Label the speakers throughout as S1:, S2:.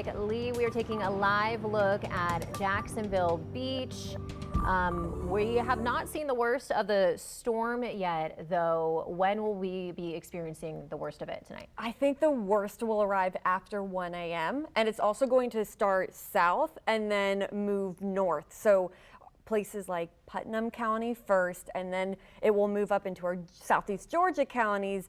S1: tonight, Lee, we are taking a live look at Jacksonville Beach. We have not seen the worst of the storm yet, though. When will we be experiencing the worst of it tonight?
S2: I think the worst will arrive after 1 a.m. and it's also going to start south and then move north. So places like Putnam County first, and then it will move up into our southeast Georgia counties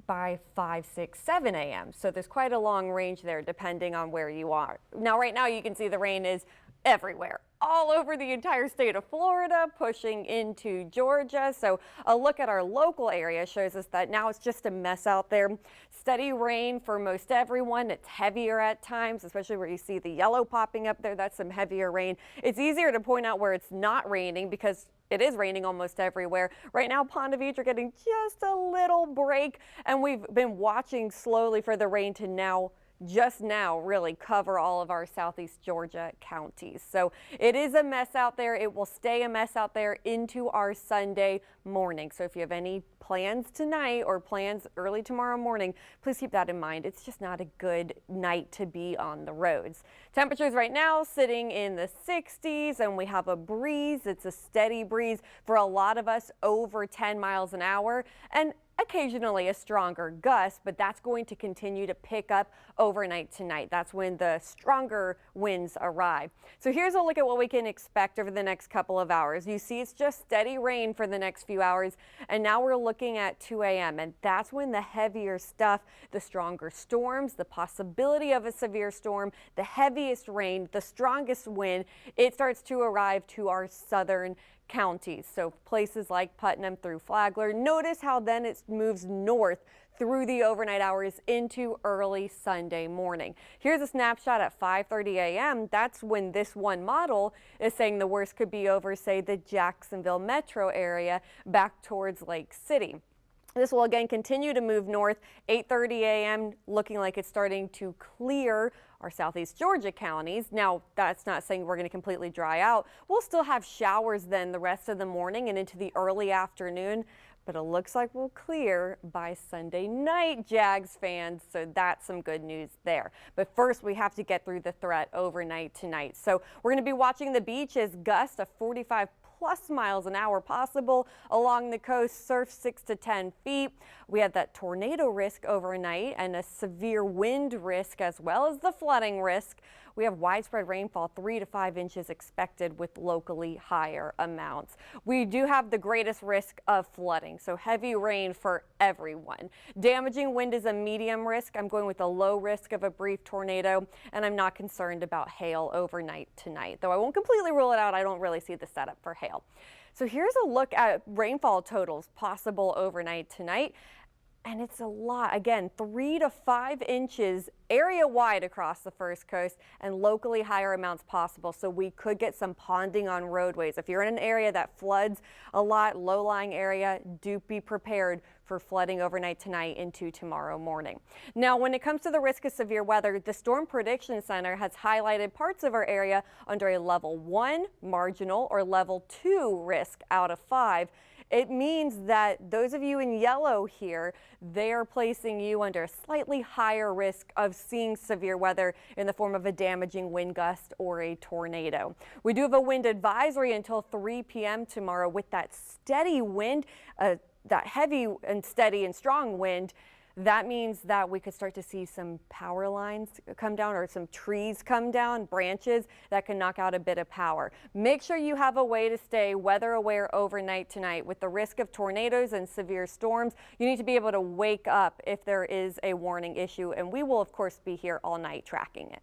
S2: by 5, 6, 7 a.m. So there's quite a long range there depending on where you are. Now, right now you can see the rain is everywhere, all over the entire state of Florida, pushing into Georgia. So a look at our local area shows us that now it's just a mess out there. Steady rain for most everyone. It's heavier at times, especially where you see the yellow popping up there. That's some heavier rain. It's easier to point out where it's not raining because it is raining almost everywhere. Right now, Ponte Vedra getting just a little break, and we've been watching slowly for the rain to just now really cover all of our southeast Georgia counties. So it is a mess out there. It will stay a mess out there into our Sunday morning. So if you have any plans tonight or plans early tomorrow morning, please keep that in mind. It's just not a good night to be on the roads. Temperatures right now sitting in the 60s, and we have a breeze. It's a steady breeze for a lot of us, over 10 miles an hour, and occasionally a stronger gust, but that's going to continue to pick up overnight tonight. That's when the stronger winds arrive. So here's a look at what we can expect over the next couple of hours. You see it's just steady rain for the next few hours, and now we're looking at 2 a.m. and that's when the heavier stuff, the stronger storms, the possibility of a severe storm, the heaviest rain, the strongest wind, it starts to arrive to our southern counties. So places like Putnam through Flagler. Notice how then it moves north through the overnight hours into early Sunday morning. Here's a snapshot at 5:30 a.m. That's when this one model is saying the worst could be over, say, the Jacksonville metro area back towards Lake City. This will again continue to move north. 8:30 a.m. looking like it's starting to clear our southeast Georgia counties. Now, that's not saying we're going to completely dry out. We'll still have showers then the rest of the morning and into the early afternoon, but it looks like we'll clear by Sunday night, Jags fans. So that's some good news there. But first, we have to get through the threat overnight tonight. So we're going to be watching the beach as gusts of 45+ miles an hour possible along the coast, surf 6 to 10 feet. We have that tornado risk overnight and a severe wind risk as well as the flooding risk. We have widespread rainfall, 3 to 5 inches expected with locally higher amounts. We do have the greatest risk of flooding, so heavy rain for everyone. Damaging wind is a medium risk. I'm going with a low risk of a brief tornado, and I'm not concerned about hail overnight tonight, though I won't completely rule it out. I don't really see the setup for hail. So here's a look at rainfall totals possible overnight tonight. And it's a lot. Again, 3 to 5 inches area-wide across the first coast and locally higher amounts possible. So we could get some ponding on roadways. If you're in an area that floods a lot, low-lying area, do be prepared for flooding overnight tonight into tomorrow morning. Now, when it comes to the risk of severe weather, the Storm Prediction Center has highlighted parts of our area under a level 1 marginal or level 2 risk out of 5. It means that those of you in yellow here, they are placing you under a slightly higher risk of seeing severe weather in the form of a damaging wind gust or a tornado. We do have a wind advisory until 3 p.m. tomorrow with that steady wind, that heavy and steady and strong wind. That means that we could start to see some power lines come down or some trees come down, branches that can knock out a bit of power. Make sure you have a way to stay weather aware overnight tonight. With the risk of tornadoes and severe storms, you need to be able to wake up if there is a warning issue, and we will of course be here all night tracking it.